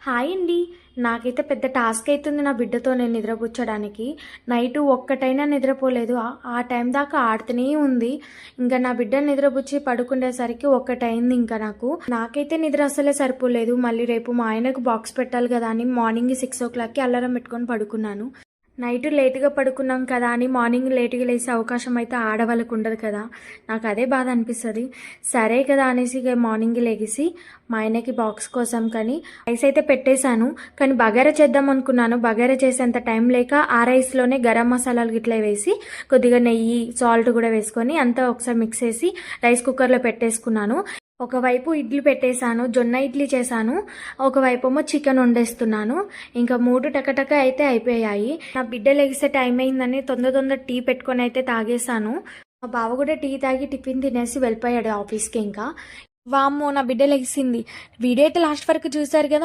Hi అండి. నాకైతే పెద్ద టాస్క్ అవుతుంది నా బిడ్డతో నేను నిద్రపుచ్చడానికి. నైట్ ఒక్కటైనా నిద్రపోలేదు. ఆ టైం దాకా ఆడుతూనే ఉంది. ఇంకా నా బిడ్డని నిద్రపుచ్చి పడుకునేసరికి ఒక్కటైంది. ఇంకా నాకైతే నిద్ర అస్సలే సరిపోలేదు. మళ్ళీ రేపు మా ఆయనకు బాక్స్ పెట్టాలి కదా అని మార్నింగ్ 6 o'clockకి అలారం పెట్టుకొని పడుకున్నాను. నైట్ లేట్గా పడుకున్నాం కదా అని మార్నింగ్ లేట్గా లేసే అవకాశం అయితే ఆడవాళ్ళకు ఉండదు కదా. నాకు అదే బాధ అనిపిస్తుంది. సరే కదా అనేసి ఇక మార్నింగ్ లెగిసి మా ఆయనకి బాక్స్ కోసం కానీ రైస్ అయితే పెట్టేశాను. కానీ బగారా చేద్దాం అనుకున్నాను. బగారా చేసేంత టైం లేక ఆ రైస్లోనే గరం మసాలాలు గిట్లా వేసి కొద్దిగా నెయ్యి సాల్ట్ కూడా వేసుకొని అంతా ఒకసారి మిక్స్ చేసి రైస్ కుక్కర్లో పెట్టేసుకున్నాను. ఒకవైపు ఇడ్లీ పెట్టేశాను, జొన్న ఇడ్లీ చేశాను. ఒకవైపు ఏమో చికెన్ వండేస్తున్నాను. ఇంకా 3 టకటక అయితే అయిపోయాయి. నా బిడ్డ లెగిసే టైం అయిందని తొందర టీ పెట్టుకొని అయితే తాగేశాను. మా బావ కూడా టీ తాగి టిఫిన్ తినేసి వెళ్ళిపోయాడు ఆఫీస్కి. ఇంకా వామ్మో నా బిడ్డ లెగిసింది. వీడియో అయితే లాస్ట్ వరకు చూసారు కదా.